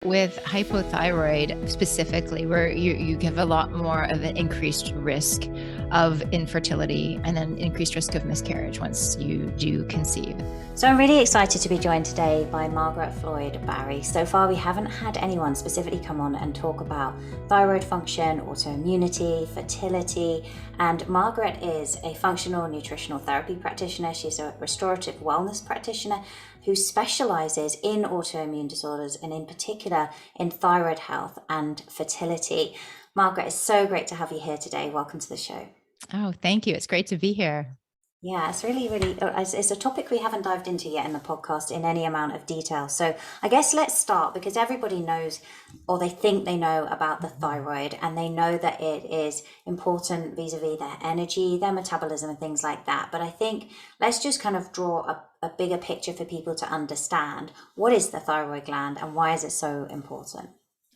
With hypothyroid specifically, where you have a lot more of an increased risk of infertility and an increased risk of miscarriage once you do conceive. So I'm really excited to be joined today by Margaret Floyd Barry. So far we haven't had anyone specifically come on and talk about thyroid function, autoimmunity, fertility, and Margaret is a functional nutritional therapy practitioner. She's a restorative wellness practitioner who specialises in autoimmune disorders and in particular in thyroid health and fertility. Margaret, it's so great to have you here today. Welcome to the show. Oh, thank you. It's great to be here. Yeah, it's really, it's a topic we haven't dived into yet in the podcast in any amount of detail. So I guess let's start because everybody knows, or they think they know about the thyroid, and they know that it is important vis-a-vis their energy, their metabolism and things like that. But I think let's just kind of draw a bigger picture for people to understand what is the thyroid gland and why is it so important?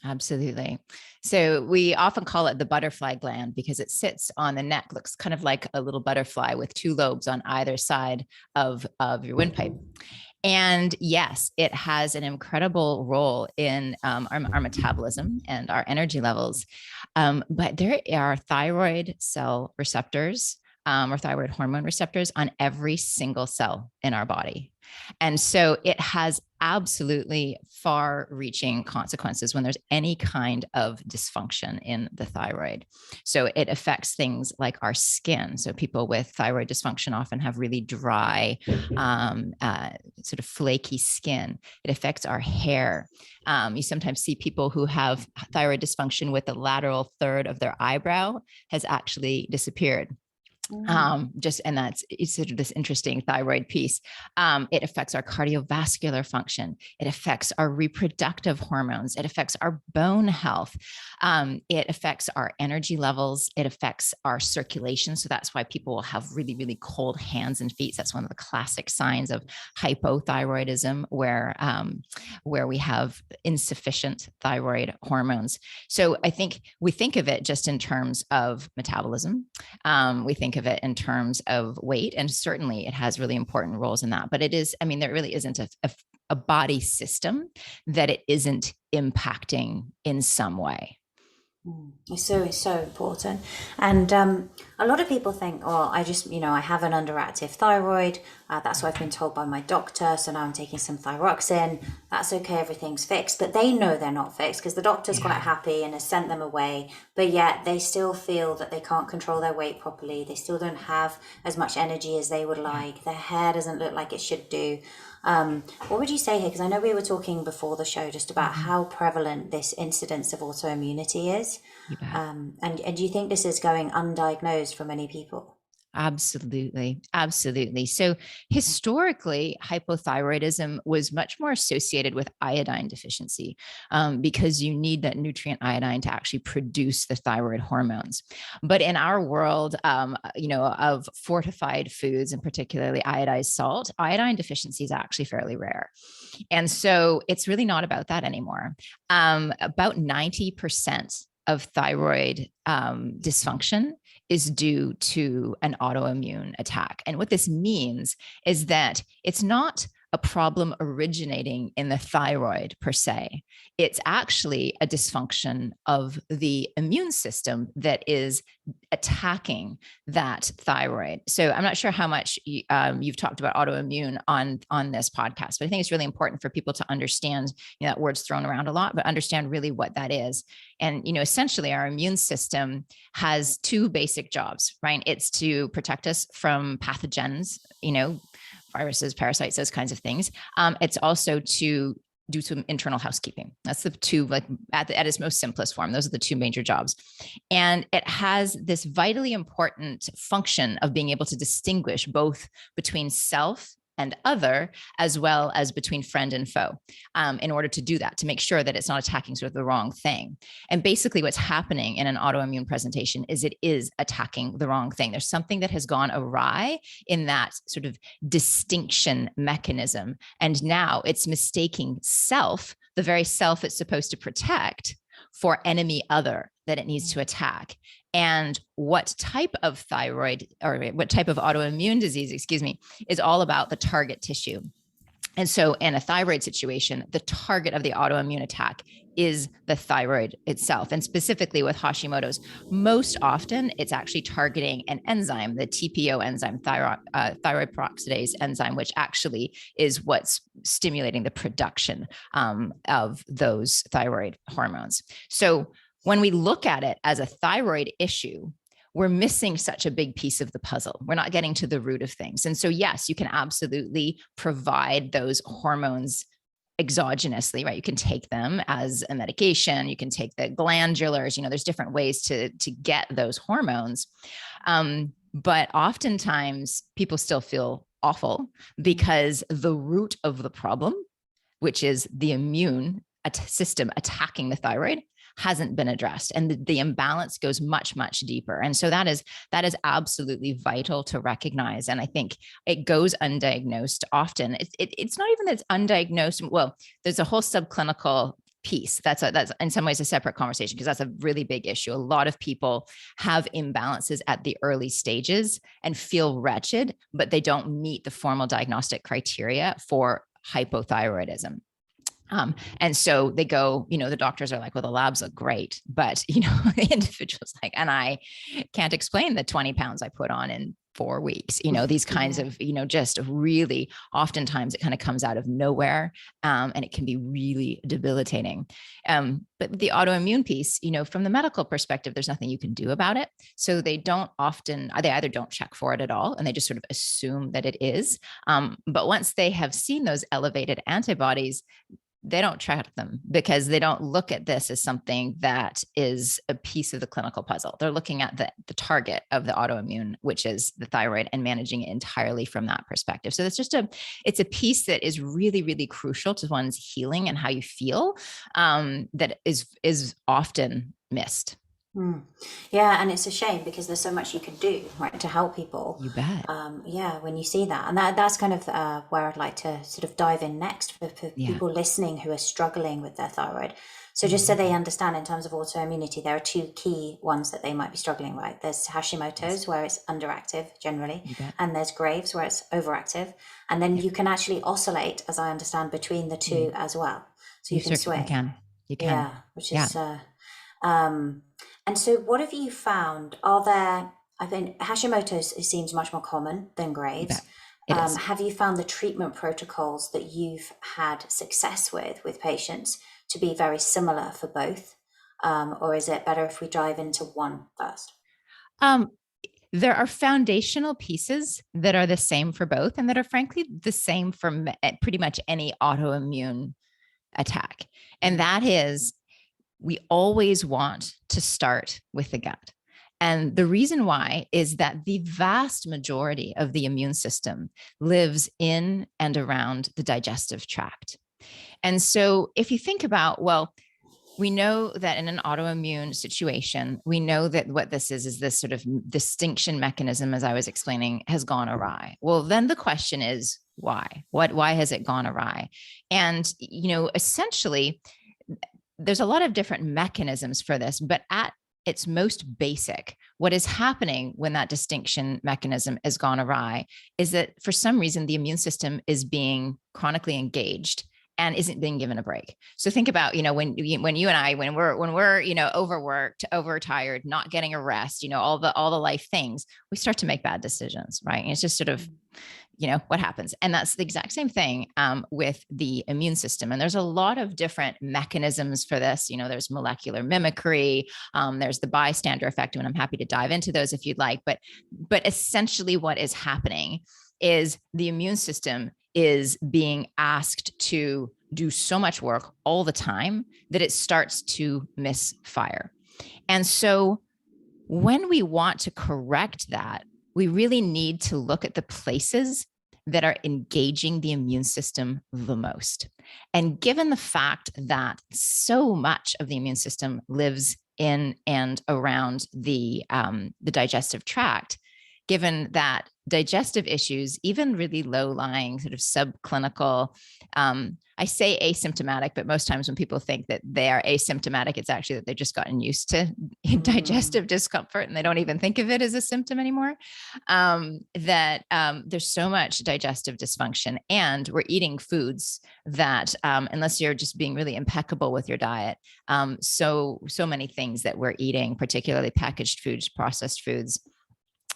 Absolutely. So we often call it the butterfly gland because it sits on the neck, looks kind of like a little butterfly with two lobes on either side of your windpipe. And yes, it has an incredible role in our metabolism and our energy levels. But there are thyroid cell receptors or thyroid hormone receptors on every single cell in our body. And so it has absolutely far-reaching consequences when there's any kind of dysfunction in the thyroid. So it affects things like our skin. So people with thyroid dysfunction often have really dry, sort of flaky skin. It affects our hair. You sometimes see people who have thyroid dysfunction with the lateral third of their eyebrow has actually disappeared. And it's sort of this interesting thyroid piece. It affects our cardiovascular function. It affects our reproductive hormones. It affects our bone health. It affects our energy levels. It affects our circulation. So that's why people will have really, really cold hands and feet. That's one of the classic signs of hypothyroidism, where we have insufficient thyroid hormones. So I think we think of it just in terms of metabolism. We think of it in terms of weight, and certainly it has really important roles in that. But it is, I mean, there really isn't a body system that it isn't impacting in some way. It's so important. And a lot of people think, oh, I have an underactive thyroid. That's what I've been told by my doctor. So now I'm taking some thyroxine. That's okay. Everything's fixed. But they know they're not fixed because the doctor's quite happy and has sent them away. But yet they still feel that they can't control their weight properly. They still don't have as much energy as they would like. Their hair doesn't look like it should do. What would you say here? Because I know we were talking before the show just about how prevalent this incidence of autoimmunity is. And do you think this is going undiagnosed for many people? Absolutely. Absolutely. So historically, hypothyroidism was much more associated with iodine deficiency because you need that nutrient iodine to actually produce the thyroid hormones. But in our world, of fortified foods and particularly iodized salt, iodine deficiency is actually fairly rare. And so it's really not about that anymore. About 90% of thyroid dysfunction is due to an autoimmune attack. And what this means is that it's not a problem originating in the thyroid per se. It's actually a dysfunction of the immune system that is attacking that thyroid. So I'm not sure how much you've talked about autoimmune on this podcast, but I think it's really important for people to understand, that word's thrown around a lot, but understand really what that is. And, essentially our immune system has two basic jobs, right? It's to protect us from pathogens, viruses, parasites, those kinds of things. It's also to do some internal housekeeping. That's the two, like at its most simplest form. Those are the two major jobs. And it has this vitally important function of being able to distinguish both between self and other, as well as between friend and foe, in order to do that, to make sure that it's not attacking sort of the wrong thing. And basically what's happening in an autoimmune presentation is it is attacking the wrong thing. There's something that has gone awry in that sort of distinction mechanism. And now it's mistaking self, the very self it's supposed to protect, for enemy other that it needs to attack. And what type of thyroid or what type of autoimmune disease, is all about the target tissue. And so in a thyroid situation, the target of the autoimmune attack is the thyroid itself. And specifically with Hashimoto's, most often it's actually targeting an enzyme, the TPO enzyme, thyroid peroxidase enzyme, which actually is what's stimulating the production of those thyroid hormones. So when we look at it as a thyroid issue, we're missing such a big piece of the puzzle. We're not getting to the root of things. And so, yes, you can absolutely provide those hormones exogenously, right? You can take them as a medication. You can take the glandulars, there's different ways to get those hormones. But oftentimes people still feel awful because the root of the problem, which is the immune system attacking the thyroid, hasn't been addressed, and the imbalance goes much, much deeper. And so that is absolutely vital to recognize. And I think it goes undiagnosed often. It's not even that it's undiagnosed. Well, there's a whole subclinical piece. That's in some ways a separate conversation, because that's a really big issue. A lot of people have imbalances at the early stages and feel wretched, but they don't meet the formal diagnostic criteria for hypothyroidism. And so they go, the doctors are like, well, the labs look great, but, the individual's like, and I can't explain the 20 pounds I put on in 4 weeks, these kinds of, just really oftentimes it kind of comes out of nowhere. And it can be really debilitating. But the autoimmune piece, from the medical perspective, there's nothing you can do about it. So they either don't check for it at all, and they just sort of assume that it is. But once they have seen those elevated antibodies, they don't track them, because they don't look at this as something that is a piece of the clinical puzzle. They're looking at the target of the autoimmune, which is the thyroid, and managing it entirely from that perspective. So it's a piece that is really, really crucial to one's healing and how you feel, that is often missed. Yeah, and it's a shame because there's so much you can do, right, to help people. You bet. When you see that, and that's kind of where I'd like to sort of dive in next for people listening who are struggling with their thyroid. So just so they understand, in terms of autoimmunity, there are two key ones that they might be struggling, right? There's Hashimoto's, where it's underactive generally, and there's Graves', where it's overactive. And then you can actually oscillate, as I understand, between the two as well. So you can swing. You can. Yeah, which is and so what have you found? Hashimoto's seems much more common than Graves'. Have you found the treatment protocols that you've had success with patients to be very similar for both? Or is it better if we dive into one first? There are foundational pieces that are the same for both, and that are frankly the same for pretty much any autoimmune attack. And that is, we always want to start with the gut. And the reason why is that the vast majority of the immune system lives in and around the digestive tract. And so if you think about, we know that in an autoimmune situation, we know that what this is this sort of distinction mechanism, as I was explaining, has gone awry. Well, then the question is, why? Why has it gone awry? And, essentially, there's a lot of different mechanisms for this, but at its most basic, what is happening when that distinction mechanism has gone awry is that for some reason, the immune system is being chronically engaged and isn't being given a break. So think about, when you and I, when we're, overworked, overtired, not getting a rest, all the life things, we start to make bad decisions, right? And it's just sort of, what happens. And that's the exact same thing with the immune system. And there's a lot of different mechanisms for this. There's molecular mimicry, there's the bystander effect, and I'm happy to dive into those if you'd like. But essentially what is happening is the immune system is being asked to do so much work all the time that it starts to misfire. And so when we want to correct that, we really need to look at the places that are engaging the immune system the most. And given the fact that so much of the immune system lives in and around the digestive tract, given that digestive issues, even really low-lying sort of subclinical, I say asymptomatic, but most times when people think that they are asymptomatic, it's actually that they've just gotten used to digestive discomfort and they don't even think of it as a symptom anymore. There's so much digestive dysfunction, and we're eating foods that, unless you're just being really impeccable with your diet, so many things that we're eating, particularly packaged foods, processed foods,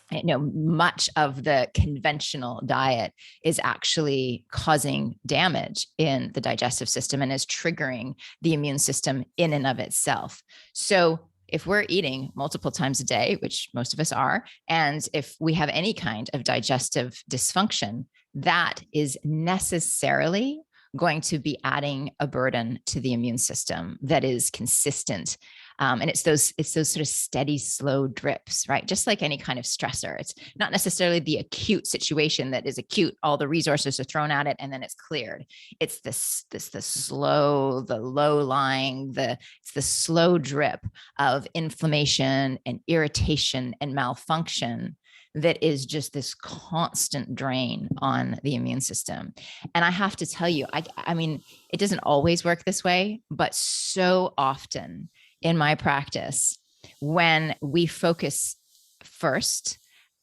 much of the conventional diet is actually causing damage in the digestive system and is triggering the immune system in and of itself. So if we're eating multiple times a day, which most of us are, and if we have any kind of digestive dysfunction, that is necessarily going to be adding a burden to the immune system that is consistent. And it's those sort of steady, slow drips, right? Just like any kind of stressor. It's not necessarily the acute situation that is acute. All the resources are thrown at it and then it's cleared. It's the slow, the low lying, it's the slow drip of inflammation and irritation and malfunction that is just this constant drain on the immune system. And I have to tell you, I mean, it doesn't always work this way, but so often in my practice, when we focus first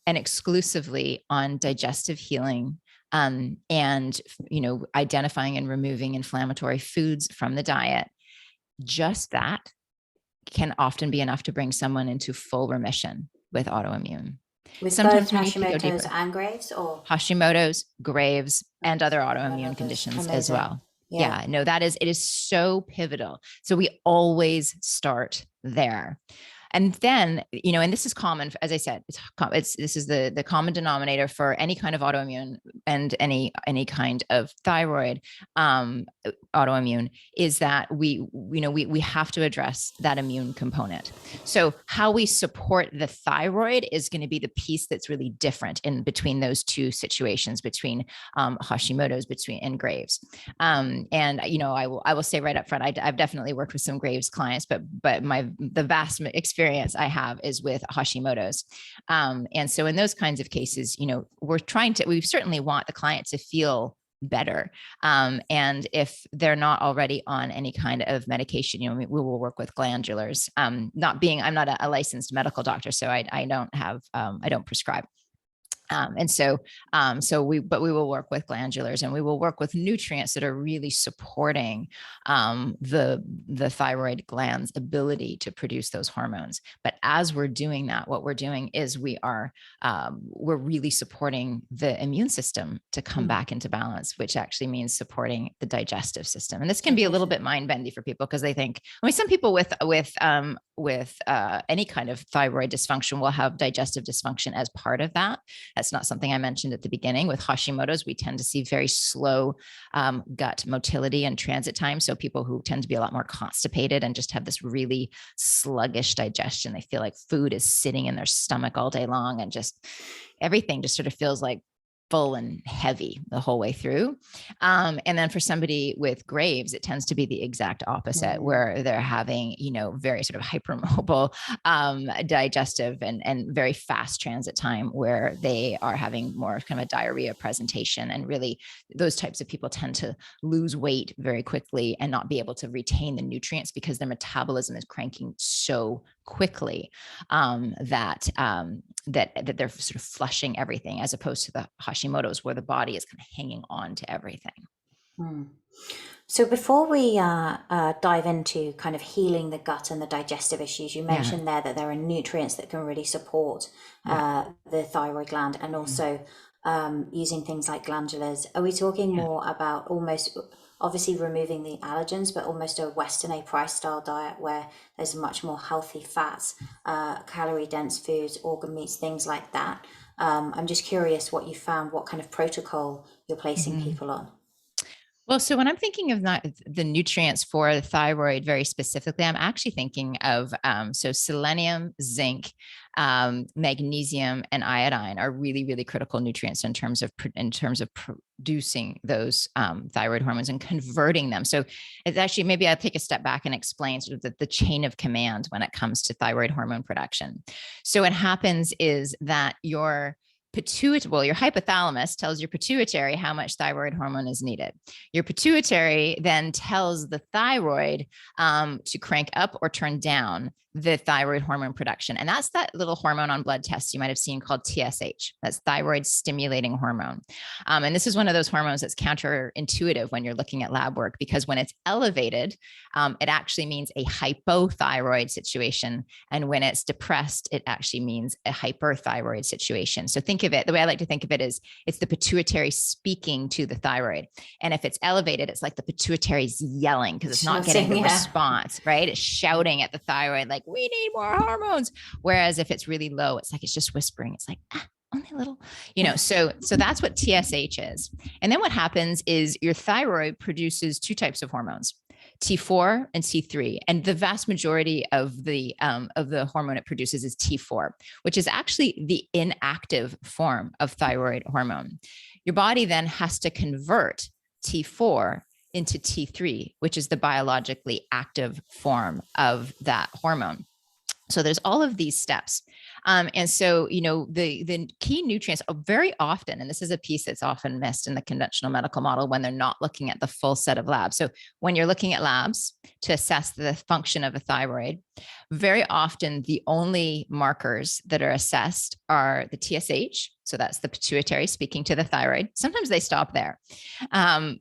and exclusively on digestive healing, and identifying and removing inflammatory foods from the diet, just that can often be enough to bring someone into full remission with autoimmune. With sometimes both Hashimoto's and Graves, or Hashimoto's, Graves, and other autoimmune conditions as well. Yeah, no, it is so pivotal. So we always start there. And then, and this is common, as I said, this is the common denominator for any kind of autoimmune and any kind of thyroid autoimmune, is that we have to address that immune component. So how we support the thyroid is going to be the piece that's really different in between those two situations, between Hashimoto's and Graves. And I will say right up front, I've definitely worked with some Graves clients, but the vast experience I have is with Hashimoto's. And so in those kinds of cases, we certainly want the client to feel better. And if they're not already on any kind of medication, we will work with glandulars. I'm not a licensed medical doctor, so I don't prescribe. We will work with glandulars, and we will work with nutrients that are really supporting the thyroid gland's ability to produce those hormones. But as we're doing that, what we're doing is we're really supporting the immune system to come back into balance, which actually means supporting the digestive system. And this can be a little bit mind bendy for people, because they think, some people with any kind of thyroid dysfunction will have digestive dysfunction as part of that. That's not something I mentioned at the beginning. With Hashimoto's, we tend to see very slow gut motility and transit time. So people who tend to be a lot more constipated and just have this really sluggish digestion, they feel like food is sitting in their stomach all day long, and just everything just sort of feels like full and heavy the whole way through. And then for somebody with Graves, it tends to be the exact opposite, where they're having, very sort of hypermobile digestive and very fast transit time, where they are having more kind of a diarrhea presentation. And really, those types of people tend to lose weight very quickly and not be able to retain the nutrients, because their metabolism is cranking so quickly that they're sort of flushing everything, as opposed to the Hashimoto's, where the body is kind of hanging on to everything. So before we dive into kind of healing the gut and the digestive issues, you mentioned there that there are nutrients that can really support the thyroid gland, and also using things like glandulars. Are we talking more about almost, obviously removing the allergens, but almost a Western A price style diet where there's much more healthy fats, calorie dense foods, organ meats, things like that? I'm just curious what you found, what kind of protocol you're placing people on. Well, so when I'm thinking of the nutrients for the thyroid very specifically, I'm actually thinking of so selenium, zinc, magnesium, and iodine are really, really critical nutrients in terms of producing those thyroid hormones and converting them. So it's actually, maybe I'll take a step back and explain sort of the chain of command when it comes to thyroid hormone production. So what happens is that your hypothalamus tells your pituitary how much thyroid hormone is needed. Your pituitary then tells the thyroid to crank up or turn down the thyroid hormone production. And that's that little hormone on blood tests you might have seen called TSH. That's thyroid stimulating hormone. And this is one of those hormones that's counterintuitive when you're looking at lab work, because when it's elevated, it actually means a hypothyroid situation. And when it's depressed, it actually means a hyperthyroid situation. So think of it, the way I like to think of it is it's the pituitary speaking to the thyroid. And if it's elevated, it's like the pituitary's yelling because it's not getting the response, right? It's shouting at the thyroid, like, we need more hormones. Whereas if it's really low, it's like, it's just whispering. It's like, only a little, so that's what TSH is. And then what happens is your thyroid produces two types of hormones, T4 and T3. And the vast majority of the hormone it produces is T4, which is actually the inactive form of thyroid hormone. Your body then has to convert T4 into T3, which is the biologically active form of that hormone. So there's all of these steps. And so, the key nutrients are very often, and this is a piece that's often missed in the conventional medical model when they're not looking at the full set of labs. So when you're looking at labs to assess the function of a thyroid, very often the only markers that are assessed are the TSH. So that's the pituitary speaking to the thyroid. Sometimes they stop there. Sometimes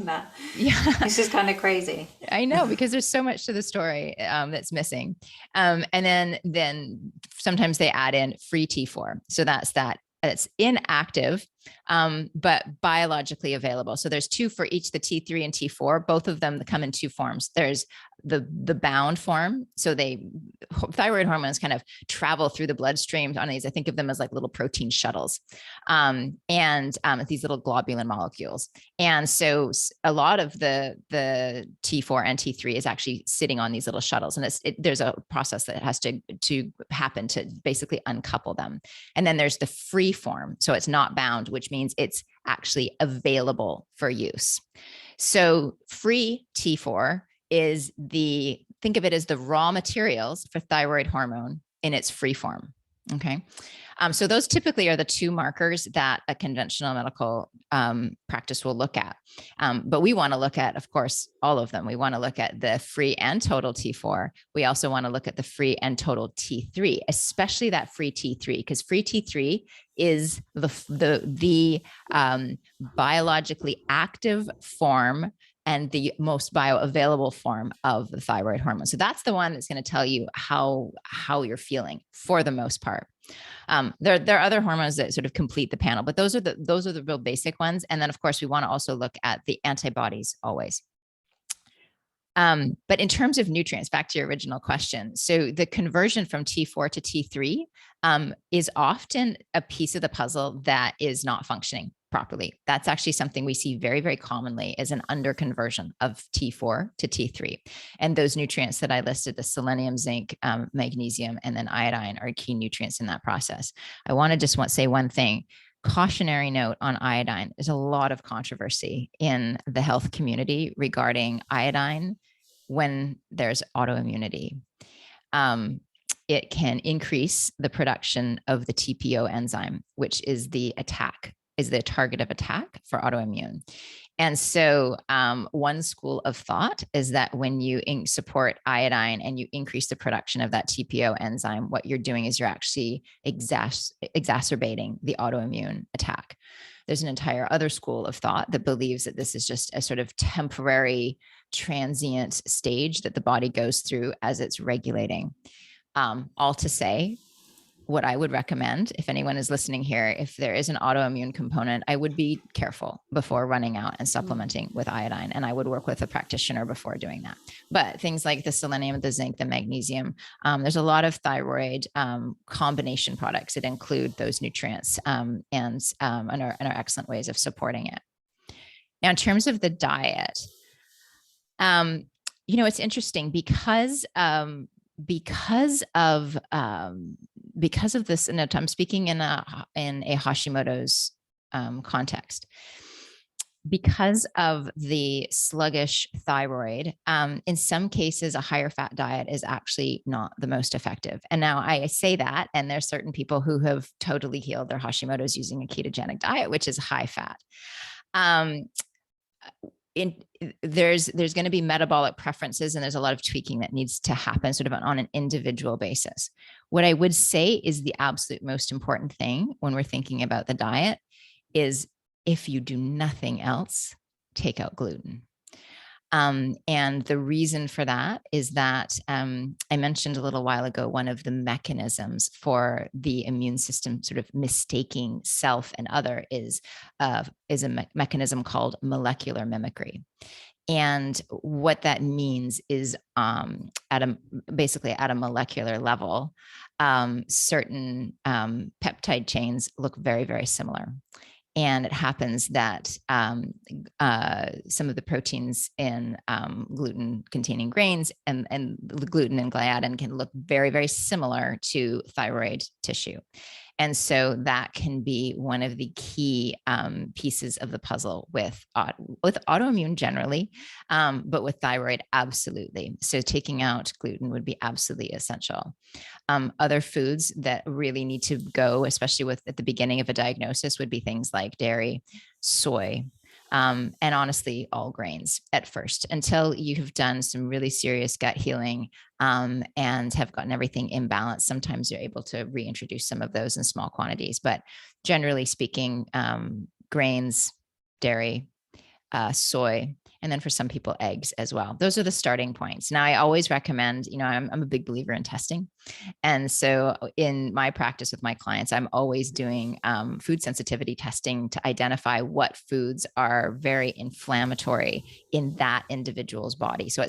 that. Yeah, this is kind of crazy. I know, because there's so much to the story that's missing. And then sometimes they add in free T4. So that's that. It's inactive, but biologically available. So there's two for each, the T3 and T4. Both of them come in two forms. There's the bound form. So thyroid hormones kind of travel through the bloodstream on these. I think of them as like little protein shuttles, and these little globulin molecules. And so a lot of the T4 and T3 is actually sitting on these little shuttles, and there's a process that has to happen to basically uncouple them. And then there's the free form. So it's not bound, which means it's actually available for use. So free T4 is think of it as the raw materials for thyroid hormone in its free form. Okay. So those typically are the two markers that a conventional medical practice will look at. But we want to look at, of course, all of them. We want to look at the free and total T4. We also want to look at the free and total T3, especially that free T3, because free T3 is the biologically active form and the most bioavailable form of the thyroid hormone. So that's the one that's going to tell you how you're feeling for the most part. There are other hormones that sort of complete the panel, but those are the real basic ones. And then of course we want to also look at the antibodies always. But in terms of nutrients, back to your original question. So the conversion from T4 to T3 is often a piece of the puzzle that is not functioning properly. That's actually something we see very, very commonly as an underconversion of T4 to T3. And those nutrients that I listed, the selenium, zinc, magnesium, and then iodine are key nutrients in that process. I want to just say one thing. Cautionary note on iodine. There's a lot of controversy in the health community regarding iodine when there's autoimmunity. It can increase the production of the TPO enzyme, which is the target of attack for autoimmune. And so one school of thought is that when you support iodine and you increase the production of that TPO enzyme, what you're doing is you're actually exacerbating the autoimmune attack. There's an entire other school of thought that believes that this is just a sort of temporary, transient stage that the body goes through as it's regulating. All to say, what I would recommend, if anyone is listening here, if there is an autoimmune component, I would be careful before running out and supplementing with iodine. And I would work with a practitioner before doing that. But things like the selenium, the zinc, the magnesium, there's a lot of thyroid combination products that include those nutrients and are excellent ways of supporting it. Now, in terms of the diet, it's interesting because of this, and I'm speaking in a Hashimoto's context. Because of the sluggish thyroid, in some cases, a higher fat diet is actually not the most effective. And now I say that, and there's certain people who have totally healed their Hashimoto's using a ketogenic diet, which is high fat. There's going to be metabolic preferences, and there's a lot of tweaking that needs to happen sort of on an individual basis. What I would say is the absolute most important thing when we're thinking about the diet is, if you do nothing else, take out gluten. And the reason for that is that I mentioned a little while ago, one of the mechanisms for the immune system sort of mistaking self and other is a mechanism called molecular mimicry. And what that means is basically at a molecular level, certain peptide chains look very, very similar. And it happens that some of the proteins in gluten-containing grains and the gluten and gliadin can look very, very similar to thyroid tissue. And so that can be one of the key pieces of the puzzle with autoimmune generally, but with thyroid, absolutely. So taking out gluten would be absolutely essential. Other foods that really need to go, especially at the beginning of a diagnosis, would be things like dairy, soy, and honestly, all grains at first, until you have done some really serious gut healing and have gotten everything in balance. Sometimes you're able to reintroduce some of those in small quantities, but generally speaking, grains, dairy, soy, and then for some people, eggs as well. Those are the starting points. Now, I always recommend, I'm a big believer in testing. And so in my practice with my clients, I'm always doing food sensitivity testing to identify what foods are very inflammatory in that individual's body. So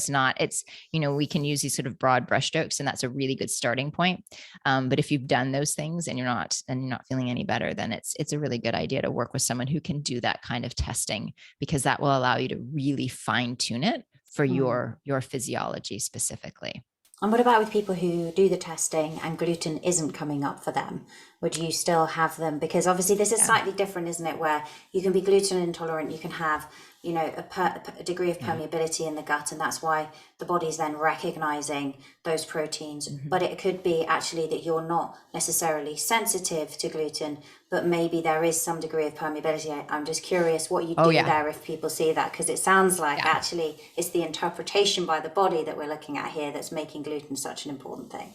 we can use these sort of broad brushstrokes, and that's a really good starting point. But if you've done those things and you're not feeling any better, then it's a really good idea to work with someone who can do that kind of testing, because that will allow you to really fine tune it for your physiology specifically. And what about with people who do the testing and gluten isn't coming up for them? Would you still have them? Because obviously this is slightly different, isn't it? Where you can be gluten intolerant, you can have, a degree of permeability in the gut, and that's why the body's then recognizing those proteins. Mm-hmm. But it could be actually that you're not necessarily sensitive to gluten, but maybe there is some degree of permeability. I'm just curious what you do there if people see that, because it sounds like actually it's the interpretation by the body that we're looking at here that's making gluten such an important thing.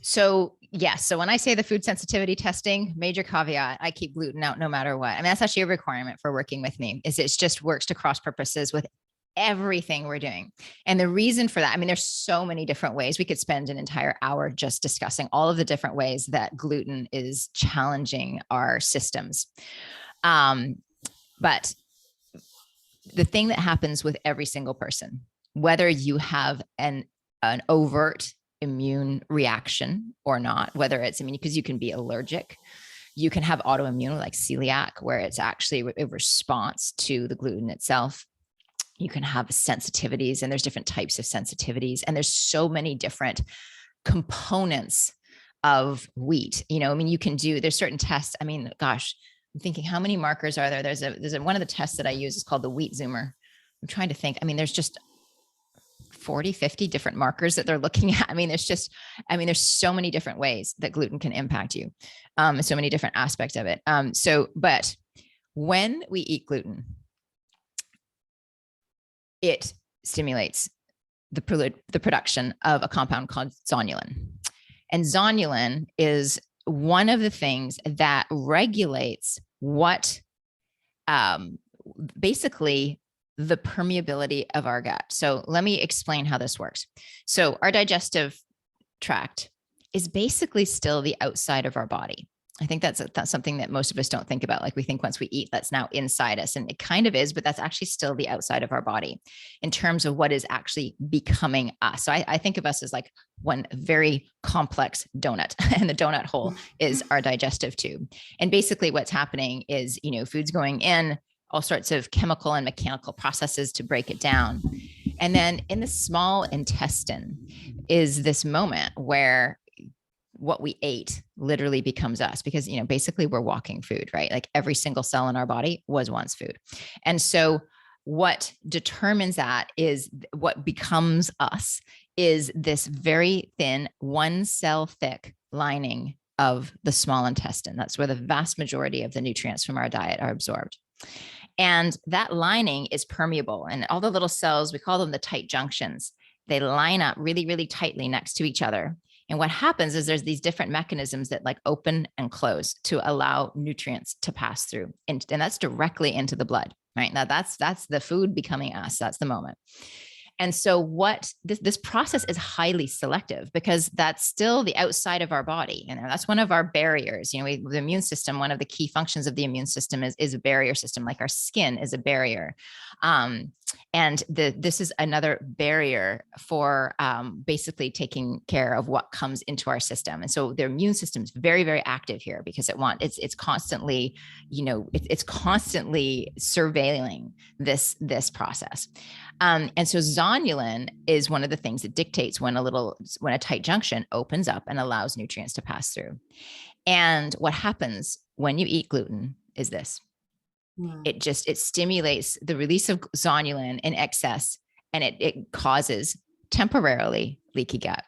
So yes. So when I say the food sensitivity testing, major caveat, I keep gluten out no matter what. I mean, that's actually a requirement for working with me, is it just works to cross purposes with everything we're doing. And the reason for that, I mean, there's so many different ways. We could spend an entire hour just discussing all of the different ways that gluten is challenging our systems. But the thing that happens with every single person, whether you have an overt immune reaction or not, whether it's, because you can be allergic, you can have autoimmune like celiac, where it's actually a response to the gluten itself. You can have sensitivities, and there's different types of sensitivities, and there's so many different components of wheat. There's certain tests. I'm thinking, how many markers are there? There's one of the tests that I use is called the wheat zoomer. I'm trying to think. There's just 40, 50 different markers that they're looking at. There's so many different ways that gluten can impact you. So many different aspects of it. But when we eat gluten, it stimulates the production of a compound called zonulin. And zonulin is one of the things that regulates what basically the permeability of our gut. So let me explain how this works. So our digestive tract is basically still the outside of our body. I think that's something that most of us don't think about. Like, we think once we eat, that's now inside us, and it kind of is, but that's actually still the outside of our body in terms of what is actually becoming us. So I think of us as like one very complex donut, and the donut hole is our digestive tube. And basically what's happening is, food's going in, all sorts of chemical and mechanical processes to break it down. And then in the small intestine is this moment where what we ate literally becomes us, because, basically we're walking food, right? Like every single cell in our body was once food. And so what determines that is what becomes us is this very thin, one cell thick lining of the small intestine. That's where the vast majority of the nutrients from our diet are absorbed. And that lining is permeable. And all the little cells, we call them the tight junctions, they line up really, really tightly next to each other. And what happens is there's these different mechanisms that like open and close to allow nutrients to pass through. And that's directly into the blood, right? Now that's the food becoming us. That's the moment. And so what this process is highly selective, because that's still the outside of our body. And that's one of our barriers. The immune system, one of the key functions of the immune system is a barrier system, like our skin is a barrier. And this is another barrier for basically taking care of what comes into our system. And so the immune system is very, very active here, because it's constantly, it's constantly surveilling this process. And so zonulin is one of the things that dictates when a tight junction opens up and allows nutrients to pass through. And what happens when you eat gluten is this. It stimulates the release of zonulin in excess, and it causes temporarily leaky gut.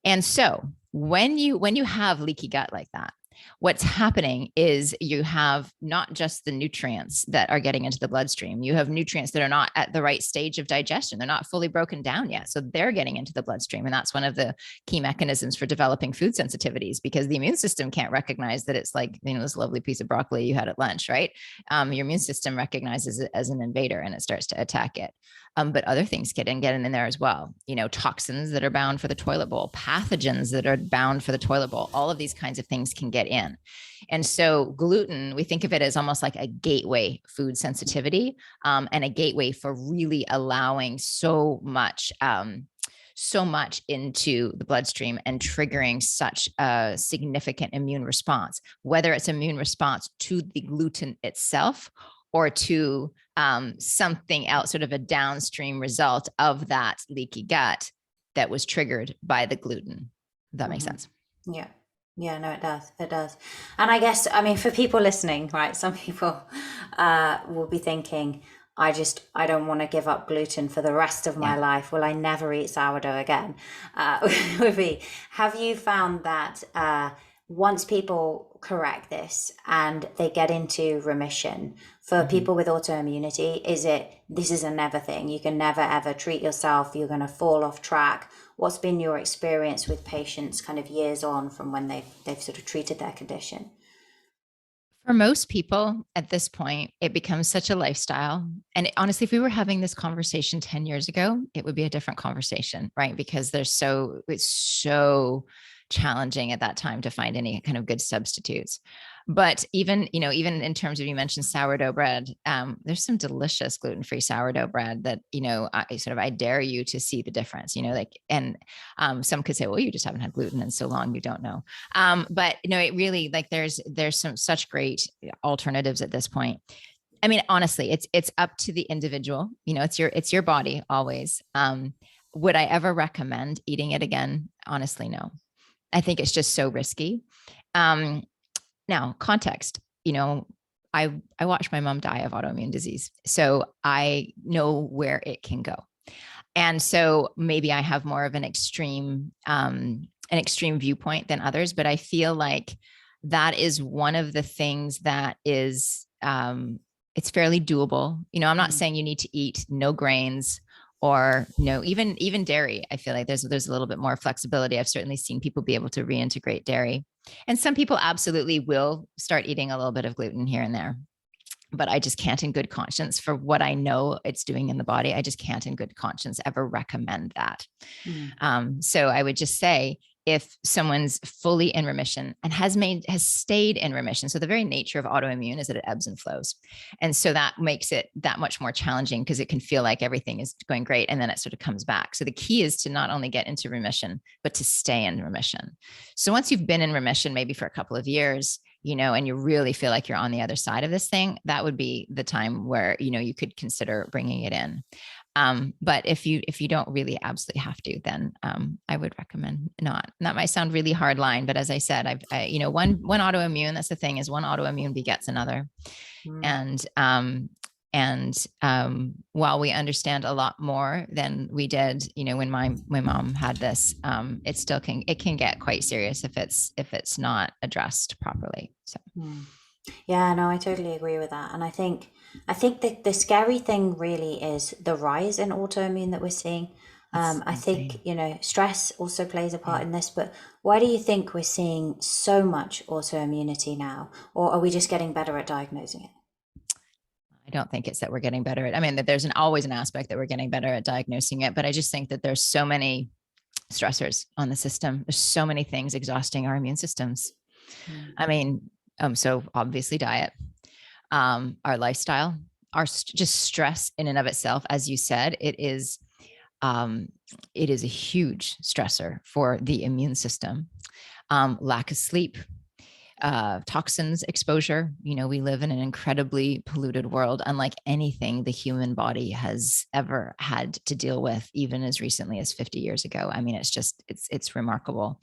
And so when you have leaky gut like that, what's happening is you have not just the nutrients that are getting into the bloodstream, you have nutrients that are not at the right stage of digestion. They're not fully broken down yet. So they're getting into the bloodstream. And that's one of the key mechanisms for developing food sensitivities, because the immune system can't recognize that it's like, this lovely piece of broccoli you had at lunch, right? Your immune system recognizes it as an invader and it starts to attack it. But other things get in there as well. Toxins that are bound for the toilet bowl, pathogens that are bound for the toilet bowl, all of these kinds of things can get in. And so gluten, we think of it as almost like a gateway food sensitivity, and a gateway for really allowing so much into the bloodstream and triggering such a significant immune response, whether it's immune response to the gluten itself or to something else, sort of a downstream result of that leaky gut that was triggered by the gluten. If that makes sense. Yeah. Yeah, no, it does. It does. And I guess, for people listening, right, some people will be thinking, I don't want to give up gluten for the rest of my life. Will I never eat sourdough again? Have you found that once people correct this and they get into remission, for people with autoimmunity, this is a never thing? You can never, ever treat yourself. You're going to fall off track. What's been your experience with patients kind of years on from when they've sort of treated their condition? For most people at this point, it becomes such a lifestyle. And honestly, if we were having this conversation 10 years ago, it would be a different conversation, right? Because it's so challenging at that time to find any kind of good substitutes. But even in terms of, you mentioned sourdough bread, there's some delicious gluten-free sourdough bread that, I dare you to see the difference, and some could say, well, you just haven't had gluten in so long, you don't know. But it really, like, there's some such great alternatives at this point. Honestly, it's up to the individual, it's your body always. Would I ever recommend eating it again? Honestly, no. I think it's just so risky. Now, context, I watched my mom die of autoimmune disease, so I know where it can go. And so maybe I have more of an extreme viewpoint than others, but I feel like that is one of the things that is, it's fairly doable. I'm not saying you need to eat no grains, or even dairy. I feel like there's a little bit more flexibility. I've certainly seen people be able to reintegrate dairy, and some people absolutely will start eating a little bit of gluten here and there. But I just can't in good conscience, for what I know it's doing in the body, I just can't in good conscience ever recommend that. So I would just say, if someone's fully in remission and has stayed in remission. So the very nature of autoimmune is that it ebbs and flows. And so that makes it that much more challenging, because it can feel like everything is going great and then it sort of comes back. So the key is to not only get into remission, but to stay in remission. So once you've been in remission, maybe for a couple of years, and you really feel like you're on the other side of this thing, that would be the time where, you could consider bringing it in. But if you don't really absolutely have to, then I would recommend not. And that might sound really hard line, but as I said, one autoimmune, that's the thing, is one autoimmune begets another. And while we understand a lot more than we did, when my mom had this, it can get quite serious if it's not addressed properly. So. Yeah, no, I totally agree with that. And I think that the scary thing really is the rise in autoimmune that we're seeing. I think, stress also plays a part in this, but why do you think we're seeing so much autoimmunity now? Or are we just getting better at diagnosing it? I don't think it's that we're getting better at, I mean, that there's always an aspect that we're getting better at diagnosing it, but I just think that there's so many stressors on the system. There's so many things exhausting our immune systems. I mean, so obviously diet, our lifestyle, just stress in and of itself, as you said, it is a huge stressor for the immune system. Lack of sleep, toxins exposure. We live in an incredibly polluted world, unlike anything the human body has ever had to deal with, even as recently as 50 years ago. I mean, it's remarkable.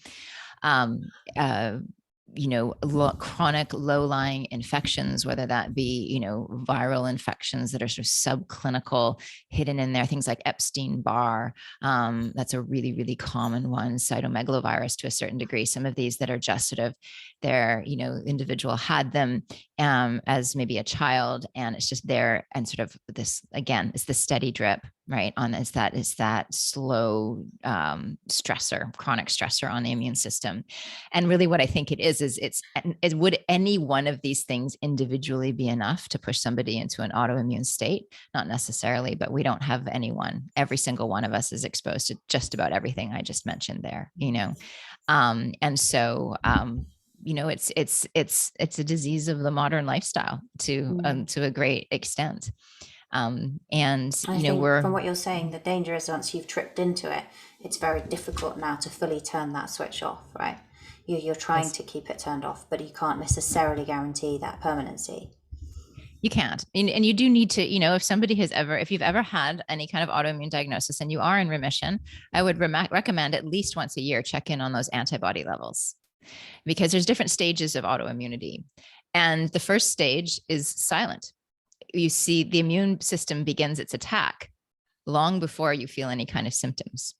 Chronic low-lying infections, whether that be, viral infections that are sort of subclinical, hidden in there, things like Epstein-Barr. That's a really, really common one, cytomegalovirus to a certain degree. Some of these that are just sort of their, individual had them as maybe a child, and it's just there, and sort of this, again, it's the steady drip, right? Is that slow stressor, chronic stressor on the immune system. And really what I think it is would any one of these things individually be enough to push somebody into an autoimmune state? Not necessarily, but we don't have anyone. Every single one of us is exposed to just about everything I just mentioned there, and so, it's a disease of the modern lifestyle to a great extent. And I think from what you're saying, the danger is once you've tripped into it, it's very difficult now to fully turn that switch off, right? You're trying to keep it turned off, but you can't necessarily guarantee that permanency. You can't. And you do need to, if you've ever had any kind of autoimmune diagnosis and you are in remission, I would recommend at least once a year, check in on those antibody levels, because there's different stages of autoimmunity. And the first stage is silent. You see, the immune system begins its attack long before you feel any kind of symptoms.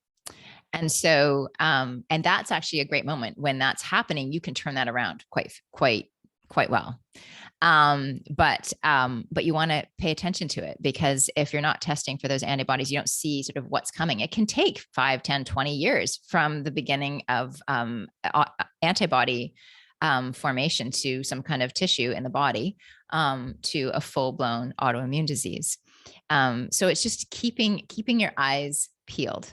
And so, and that's actually a great moment when that's happening. You can turn that around quite well. But you want to pay attention to it, because if you're not testing for those antibodies, you don't see sort of what's coming. It can take 5, 10, 20 years from the beginning of antibody formation to some kind of tissue in the body to a full-blown autoimmune disease. So it's just keeping your eyes peeled.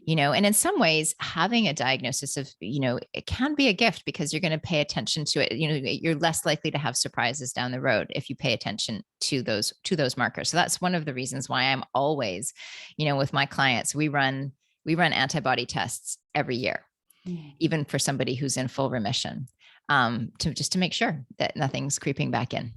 And in some ways, having a diagnosis of, it can be a gift, because you're going to pay attention to it. You're less likely to have surprises down the road if you pay attention to those markers. So that's one of the reasons why I'm always, with my clients, we run antibody tests every year, even for somebody who's in full remission, to make sure that nothing's creeping back in.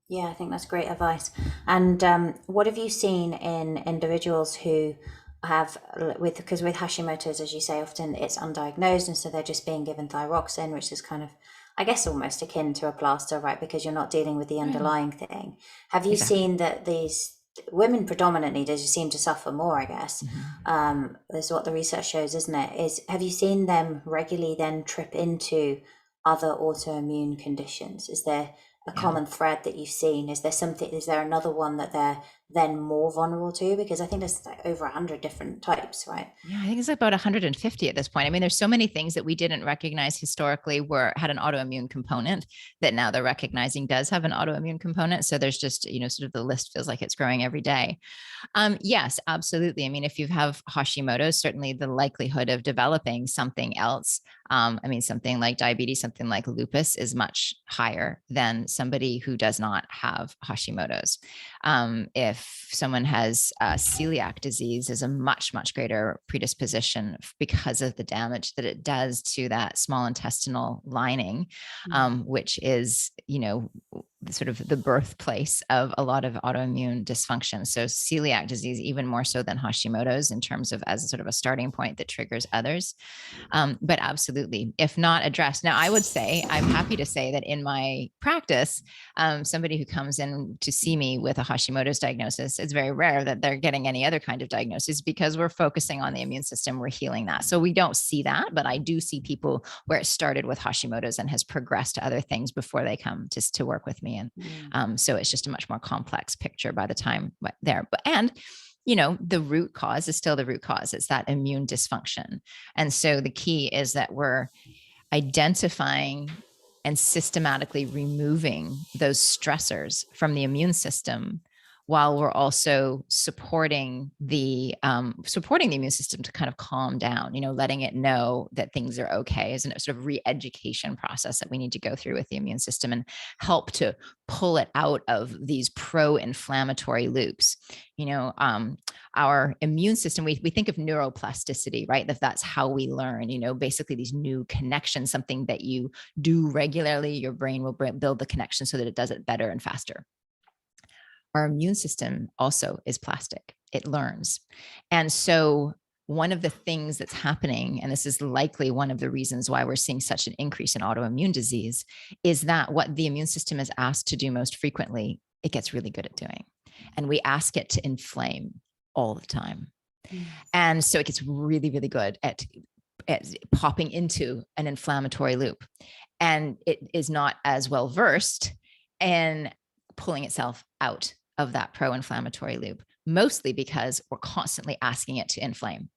Yeah, I think that's great advice. And what have you seen in individuals who have because with Hashimoto's, as you say, often it's undiagnosed, and so they're just being given thyroxine, which is kind of, I guess, almost akin to a plaster, right? Because you're not dealing with the underlying thing. Have you seen that these women predominantly do seem to suffer more, I guess? That's what the research shows, isn't it? Have you seen them regularly then trip into other autoimmune conditions? Is there a common thread that you've seen? Is there another one that they're then more vulnerable to? Because I think there's like over 100 different types, right? Yeah, I think it's about 150 at this point. I mean, there's so many things that we didn't recognize historically had an autoimmune component that now they're recognizing does have an autoimmune component. So there's just, sort of the list feels like it's growing every day. Yes, absolutely. I mean, if you have Hashimoto's, certainly the likelihood of developing something else, something like diabetes, something like lupus is much higher than somebody who does not have Hashimoto's. If if someone has celiac disease, there's a much, much greater predisposition because of the damage that it does to that small intestinal lining, which is, sort of the birthplace of a lot of autoimmune dysfunction. So celiac disease, even more so than Hashimoto's in terms of as sort of a starting point that triggers others. But absolutely, if not addressed. Now, I would say, I'm happy to say that in my practice, somebody who comes in to see me with a Hashimoto's diagnosis, it's very rare that they're getting any other kind of diagnosis because we're focusing on the immune system, we're healing that. So we don't see that, but I do see people where it started with Hashimoto's and has progressed to other things before they come to work with me. And so it's just a much more complex picture by the time there. And the root cause is still the root cause. It's that immune dysfunction. And so the key is that we're identifying and systematically removing those stressors from the immune system, while we're also supporting the immune system to kind of calm down, letting it know that things are okay, is a sort of re-education process that we need to go through with the immune system and help to pull it out of these pro-inflammatory loops. Our immune system, we think of neuroplasticity, right? That's how we learn, basically these new connections, something that you do regularly, your brain will build the connection so that it does it better and faster. Our immune system also is plastic. It learns. And so one of the things that's happening, and this is likely one of the reasons why we're seeing such an increase in autoimmune disease, is that what the immune system is asked to do most frequently, it gets really good at doing. And we ask it to inflame all the time. And so it gets really, really good at popping into an inflammatory loop. And it is not as well versed in pulling itself out of that pro-inflammatory loop, mostly because we're constantly asking it to inflame.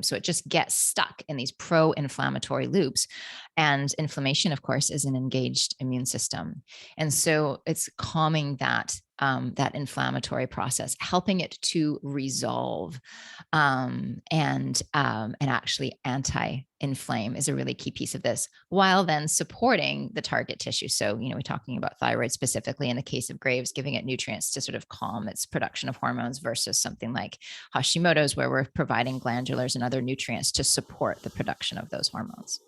So it just gets stuck in these pro-inflammatory loops. And inflammation, of course, is an engaged immune system. And so it's calming that inflammatory process, helping it to resolve, and actually anti-inflame is a really key piece of this, while then supporting the target tissue. So, we're talking about thyroid specifically in the case of Graves, giving it nutrients to sort of calm its production of hormones, versus something like Hashimoto's, where we're providing glandulars and other nutrients to support the production of those hormones.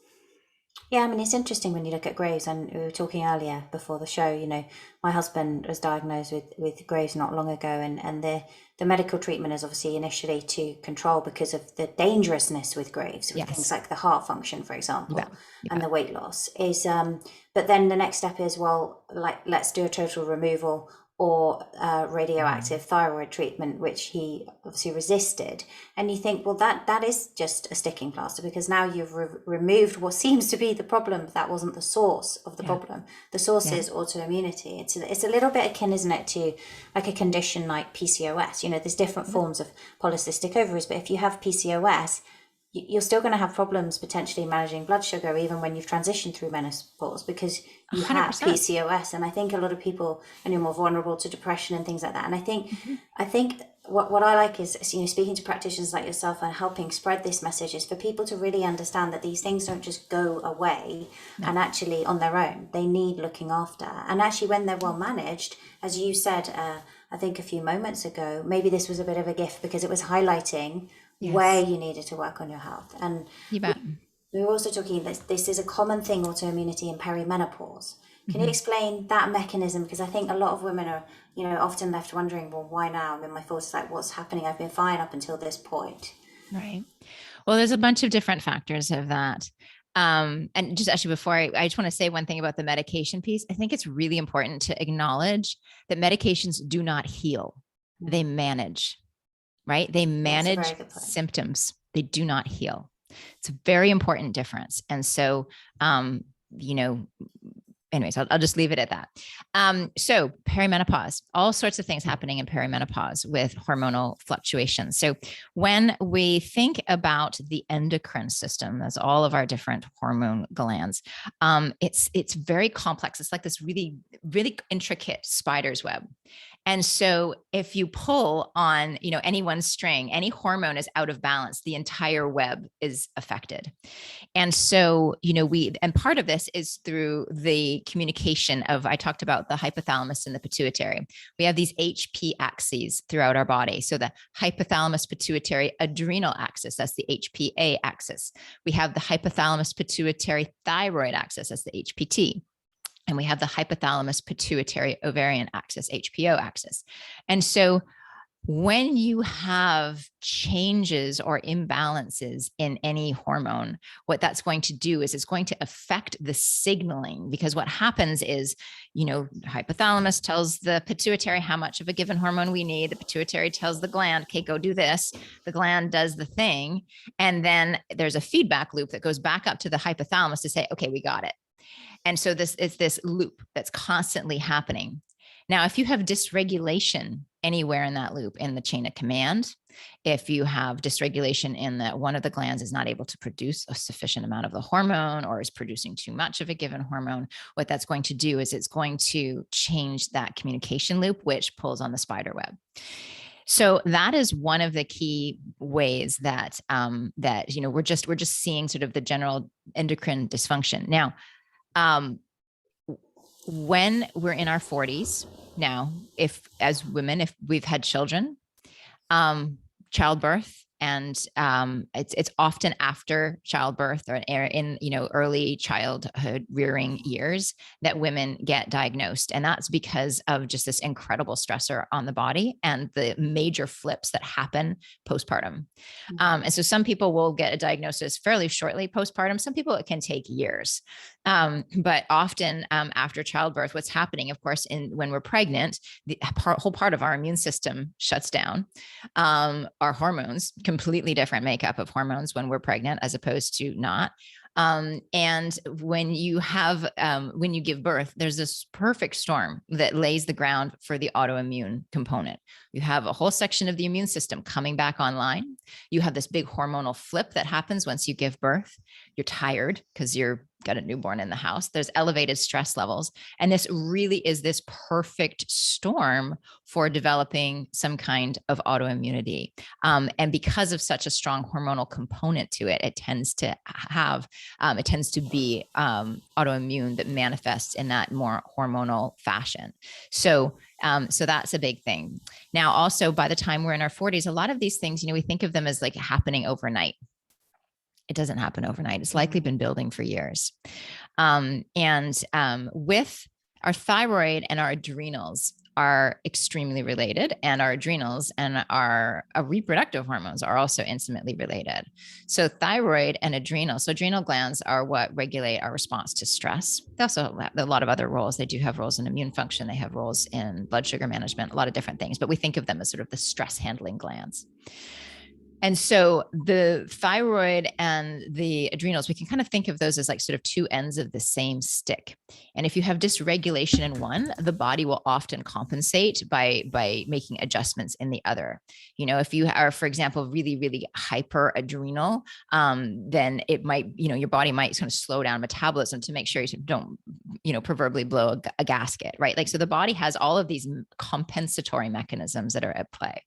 Yeah, I mean, it's interesting when you look at Graves, and we were talking earlier before the show, my husband was diagnosed with Graves not long ago, and the medical treatment is obviously initially to control because of the dangerousness with Graves, with things like the heart function, for example, and the weight loss is, but then the next step is, well, let's do a total removal or radioactive thyroid treatment, which he obviously resisted. And you think, well, that is just a sticking plaster, because now you've removed what seems to be the problem. That wasn't the source of the problem. The source is autoimmunity. It's a little bit akin, isn't it, to like a condition like PCOS. There's different forms of polycystic ovaries, but if you have PCOS, you're still going to have problems potentially managing blood sugar even when you've transitioned through menopause, because you 100%. Have PCOS. And I think a lot of people, and you're more vulnerable to depression and things like that. And I think what I like is, speaking to practitioners like yourself and helping spread this message, is for people to really understand that these things don't just go away and actually on their own. They need looking after. And actually, when they're well managed, as you said, I think a few moments ago, maybe this was a bit of a gift because it was highlighting where you needed to work on your health. And we were also talking that this is a common thing, autoimmunity in perimenopause. Can you explain that mechanism? Because I think a lot of women are, often left wondering, well, why now? I'm in my 40s, like, what's happening? I've been fine up until this point. Right. Well, there's a bunch of different factors of that. And just actually before I just want to say one thing about the medication piece. I think it's really important to acknowledge that medications do not heal. They manage. Right? They manage symptoms. They do not heal. It's a very important difference. And so, anyways, I'll just leave it at that. So perimenopause, all sorts of things happening in perimenopause with hormonal fluctuations. So when we think about the endocrine system, that's all of our different hormone glands, it's very complex. It's like this really, really intricate spider's web. And so if you pull on, any one string, any hormone is out of balance, the entire web is affected. And so, and part of this is through the communication of, I talked about the hypothalamus and the pituitary. We have these HP axes throughout our body. So the hypothalamus pituitary adrenal axis, that's the HPA axis. We have the hypothalamus pituitary thyroid axis, that's the HPT. And we have the hypothalamus pituitary ovarian axis, HPO axis. And so when you have changes or imbalances in any hormone, what that's going to do is it's going to affect the signaling, because what happens is, hypothalamus tells the pituitary how much of a given hormone we need. The pituitary tells the gland, okay, go do this. The gland does the thing. And then there's a feedback loop that goes back up to the hypothalamus to say, okay, we got it. And so this is this loop that's constantly happening. Now, if you have dysregulation anywhere in that loop, in the chain of command, if you have dysregulation in that one of the glands is not able to produce a sufficient amount of the hormone or is producing too much of a given hormone, what that's going to do is it's going to change that communication loop, which pulls on the spider web. So that is one of the key ways that we're just seeing sort of the general endocrine dysfunction. Now, when we're in our 40s now, as women, if we've had children, childbirth, and it's often after childbirth or in early childhood rearing years that women get diagnosed, and that's because of just this incredible stressor on the body and the major flips that happen postpartum. And so some people will get a diagnosis fairly shortly postpartum. Some people it can take years, but often after childbirth, what's happening, of course, when we're pregnant, the whole part of our immune system shuts down. Our hormones, completely different makeup of hormones when we're pregnant as opposed to not. And when you give birth, there's this perfect storm that lays the ground for the autoimmune component. You have a whole section of the immune system coming back online. You have this big hormonal flip that happens once you give birth. You're tired because you've got a newborn in the house. There's elevated stress levels. And this really is this perfect storm for developing some kind of autoimmunity. And because of such a strong hormonal component to it, it tends to be autoimmune that manifests in that more hormonal fashion. So that's a big thing. Now, also, by the time we're in our 40s, a lot of these things, we think of them as like happening overnight. It doesn't happen overnight. It's likely been building for years. With our thyroid and our adrenals are extremely related, and our adrenals and our reproductive hormones are also intimately related. So thyroid and adrenal. So adrenal glands are what regulate our response to stress. They also have a lot of other roles. They do have roles in immune function. They have roles in blood sugar management, a lot of different things, but we think of them as sort of the stress handling glands. And so the thyroid and the adrenals, we can kind of think of those as like sort of two ends of the same stick. And if you have dysregulation in one, the body will often compensate by making adjustments in the other. If you are, for example, really, really hyper adrenal, then it might, your body might kind of slow down metabolism to make sure you don't, proverbially blow a gasket, right? Like, so the body has all of these compensatory mechanisms that are at play.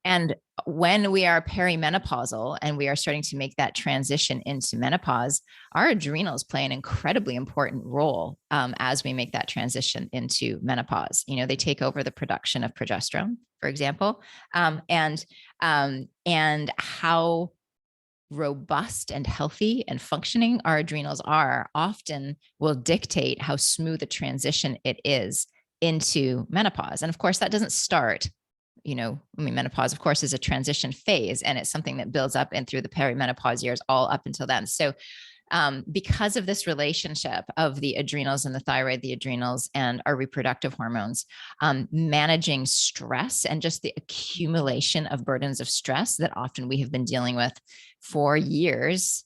And when we are perimenopausal and we are starting to make that transition into menopause, our adrenals play an incredibly important role as we make that transition into menopause. They take over the production of progesterone, for example, and how robust and healthy and functioning our adrenals are often will dictate how smooth a transition it is into menopause. And of course, that doesn't start menopause, of course, is a transition phase, and it's something that builds up and through the perimenopause years, all up until then. So because of this relationship of the adrenals and the thyroid, the adrenals and our reproductive hormones, managing stress and just the accumulation of burdens of stress that often we have been dealing with for years,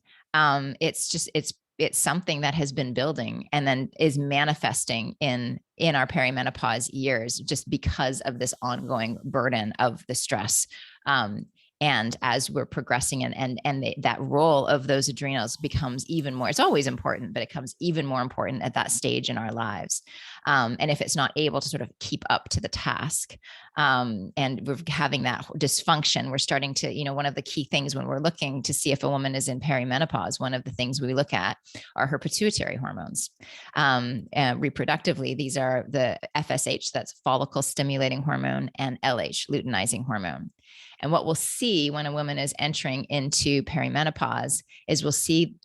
it's something that has been building and then is manifesting in our perimenopause years, just because of this ongoing burden of the stress. And as we're progressing that role of those adrenals becomes even more, it's always important, but it becomes even more important at that stage in our lives. And if it's not able to sort of keep up to the task, and we're having that dysfunction, we're starting to, one of the key things when we're looking to see if a woman is in perimenopause, one of the things we look at are her pituitary hormones. And reproductively, these are the FSH, that's follicle stimulating hormone, and LH, luteinizing hormone. And what we'll see when a woman is entering into perimenopause is we'll see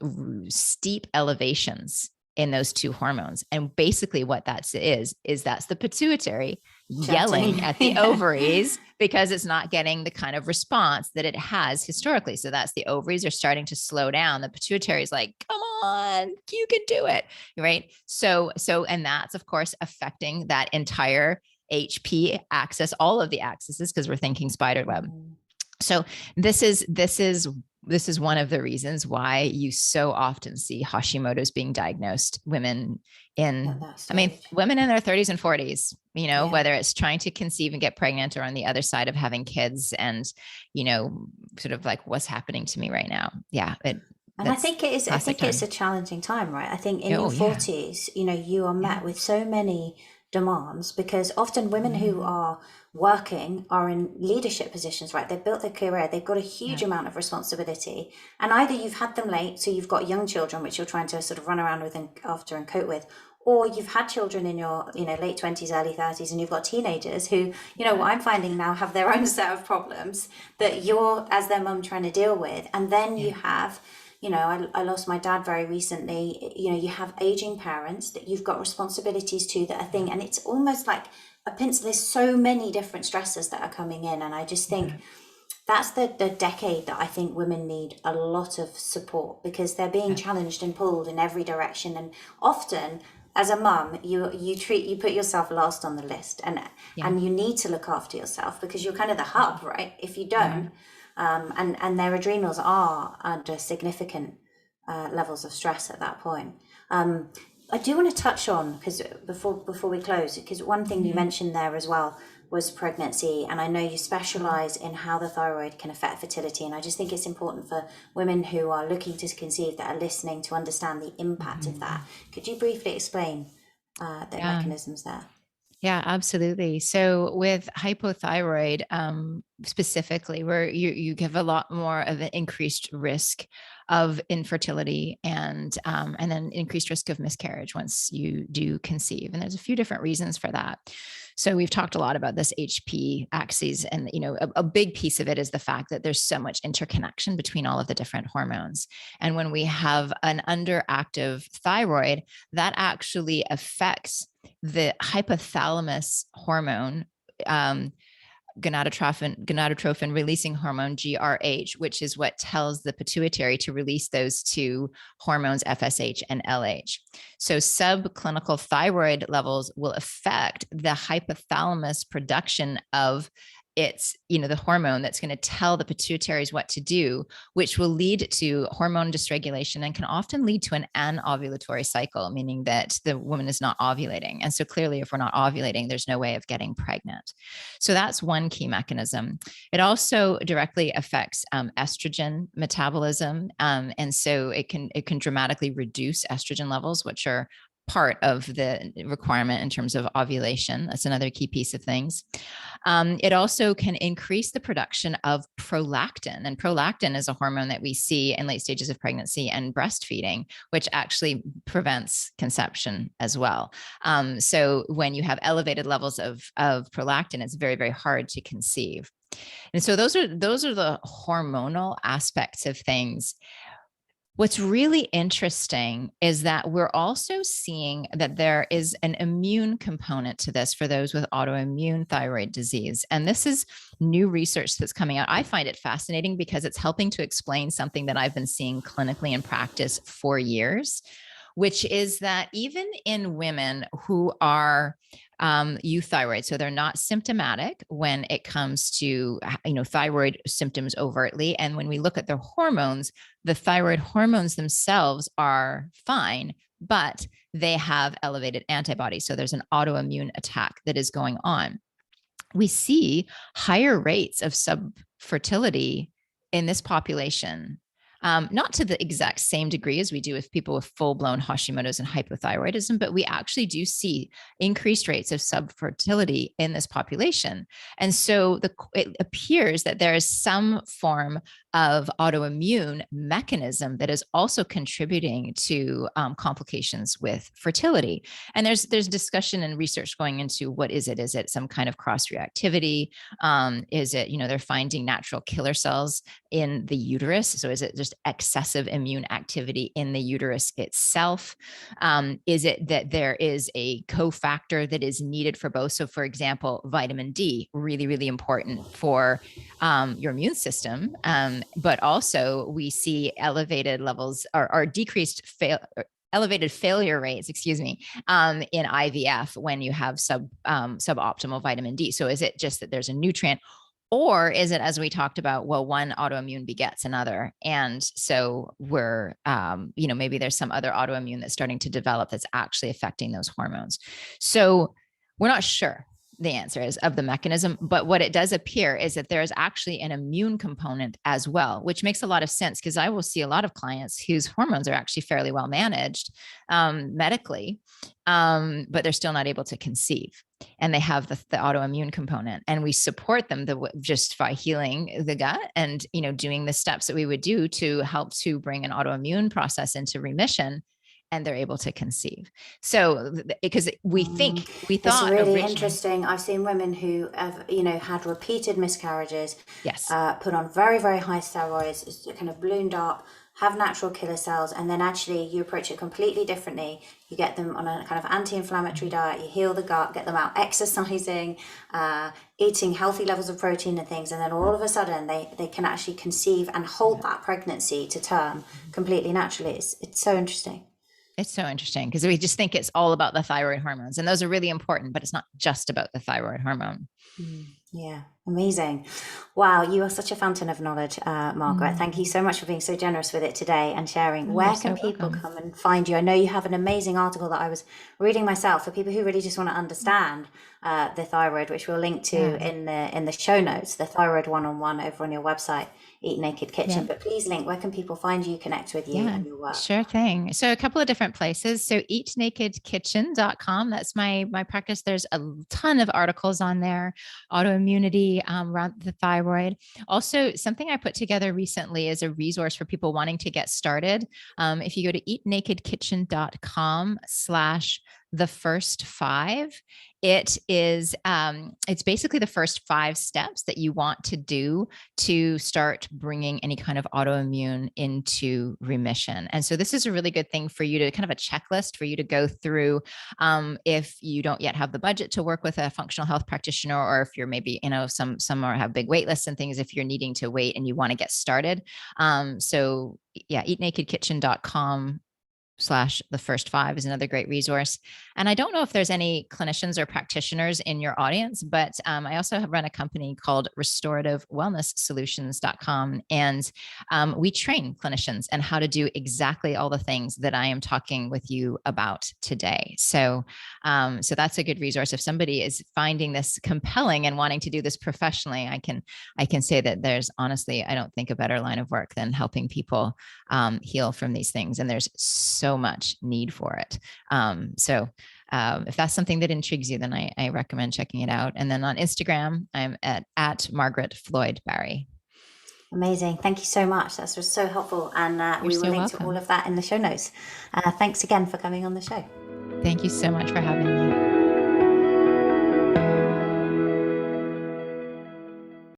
steep elevations in those two hormones. And basically what that is that's the pituitary yelling at the ovaries because it's not getting the kind of response that it has historically. So that's the ovaries are starting to slow down. The pituitary is like, come on, you can do it. Right. So, and that's of course affecting that entire HP axis, all of the axes, because we're thinking spider web. So this is one of the reasons why you so often see Hashimoto's being diagnosed women in, women in their 30s and 40s, whether it's trying to conceive and get pregnant or on the other side of having kids and, sort of like what's happening to me right now. Yeah. And I think it is, it's a challenging time, right? I think in your 40s, you are met with so many demands because often women who are working are in leadership positions, right? They've built their career, they've got a huge amount of responsibility, and either you've had them late, so you've got young children which you're trying to sort of run around with and after and cope with, or you've had children in your late 20s, early 30s, and you've got teenagers who, what I'm finding now, have their own set of problems that you're as their mum trying to deal with. And then you have, I lost my dad very recently. You have aging parents that you've got responsibilities to that are thing, and it's almost like a pencil. There's so many different stressors that are coming in, and I just think that's the decade that I think women need a lot of support because they're being challenged and pulled in every direction, and often as a mum, you put yourself last on the list, and you need to look after yourself because you're kind of the hub, right? If you don't. And their adrenals are under significant levels of stress at that point. I do want to touch on, because before we close, because one thing you mentioned there as well was pregnancy, and I know you specialise in how the thyroid can affect fertility, and I just think it's important for women who are looking to conceive that are listening to understand the impact of that. Could you briefly explain the mechanisms there? Yeah, absolutely. So with hypothyroid, specifically, where you give a lot more of an increased risk of infertility and then increased risk of miscarriage once you do conceive. And there's a few different reasons for that. So we've talked a lot about this HP axis, and a big piece of it is the fact that there's so much interconnection between all of the different hormones. And when we have an underactive thyroid, that actually affects the hypothalamus hormone, gonadotrophin releasing hormone, GRH, which is what tells the pituitary to release those two hormones, FSH and LH. So subclinical thyroid levels will affect the hypothalamus production of it's, the hormone that's going to tell the pituitaries what to do, which will lead to hormone dysregulation and can often lead to an anovulatory cycle, meaning that the woman is not ovulating. And so clearly, if we're not ovulating, there's no way of getting pregnant. So that's one key mechanism. It also directly affects estrogen metabolism. And so it can dramatically reduce estrogen levels, which are part of the requirement in terms of ovulation. That's another key piece of things. It also can increase the production of prolactin, and prolactin is a hormone that we see in late stages of pregnancy and breastfeeding, which actually prevents conception as well. So when you have elevated levels of prolactin, it's very, very hard to conceive. And so those are the hormonal aspects of things. What's really interesting is that we're also seeing that there is an immune component to this for those with autoimmune thyroid disease. And this is new research that's coming out. I find it fascinating because it's helping to explain something that I've been seeing clinically in practice for years, which is that even in women who are euthyroid, so they're not symptomatic when it comes to thyroid symptoms overtly, and when we look at their hormones, the thyroid hormones themselves are fine, but they have elevated antibodies. So there's an autoimmune attack that is going on. we see higher rates of subfertility in this population. Not to the exact same degree as we do with people with full-blown Hashimoto's and hypothyroidism, but we actually do see increased rates of subfertility in this population. And so it appears that there is some form of autoimmune mechanism that is also contributing to complications with fertility. And there's discussion and research going into what is it? Is it some kind of cross-reactivity? Is it, they're finding natural killer cells in the uterus? So is it just excessive immune activity in the uterus itself? Is it that there is a cofactor that is needed for both? So for example, vitamin D, really, really important for your immune system. But also we see elevated levels or decreased elevated failure rates, in IVF when you have suboptimal vitamin D. So is it just that there's a nutrient, or is it, as we talked about, well, one autoimmune begets another? And so we're, maybe there's some other autoimmune that's starting to develop that's actually affecting those hormones. So we're not sure the answer is of the mechanism, but what it does appear is that there is actually an immune component as well, which makes a lot of sense, because I will see a lot of clients whose hormones are actually fairly well managed medically, but they're still not able to conceive. And they have the autoimmune component, and we support them just by healing the gut and, doing the steps that we would do to help to bring an autoimmune process into remission, and they're able to conceive. So because we thought it's really interesting. I've seen women who have, had repeated miscarriages, yes, put on very, very high steroids, it's kind of ballooned up, have natural killer cells, and then actually you approach it completely differently. You get them on a kind of anti-inflammatory diet, you heal the gut, get them out exercising, eating healthy levels of protein and things, and then all of a sudden they can actually conceive and hold that pregnancy to term completely naturally. It's so interesting. It's so interesting because we just think it's all about the thyroid hormones, and those are really important, but it's not just about the thyroid hormone. Yeah, amazing. Wow, you are such a fountain of knowledge, Margaret. Thank you so much for being so generous with it today and sharing. Where can people come and find you? I know you have an amazing article that I was reading myself for people who really just want to understand the thyroid, which we'll link to in the show notes, the thyroid one-on-one over on your website, Eat Naked Kitchen. But please link, where can people find you, connect with you and your work? Sure thing. So a couple of different places. So eatnakedkitchen.com. That's my practice. There's a ton of articles on there, autoimmunity around the thyroid. Also, something I put together recently is a resource for people wanting to get started. If you go to eatnakedkitchen.com/the-first-5, it is it's basically the first 5 steps that you want to do to start bringing any kind of autoimmune into remission. And so this is a really good thing for you to kind of a checklist for you to go through if you don't yet have the budget to work with a functional health practitioner, or if you're maybe, some have big wait lists and things, if you're needing to wait and you want to get started. So yeah, eatnakedkitchen.com/the-first-5 is another great resource. And I don't know if there's any clinicians or practitioners in your audience, but I also have run a company called Restorative Wellness Solutions.com. And we train clinicians and how to do exactly all the things that I am talking with you about today. So that's a good resource. If somebody is finding this compelling and wanting to do this professionally, I can say that there's honestly, I don't think a better line of work than helping people heal from these things. And there's so much need for it. If that's something that intrigues you, then I recommend checking it out. And then on Instagram, I'm at Margaret Floyd Barry. Amazing. Thank you so much. That's just so helpful. And we will link to all of that in the show notes. Thanks again for coming on the show. Thank you so much for having me.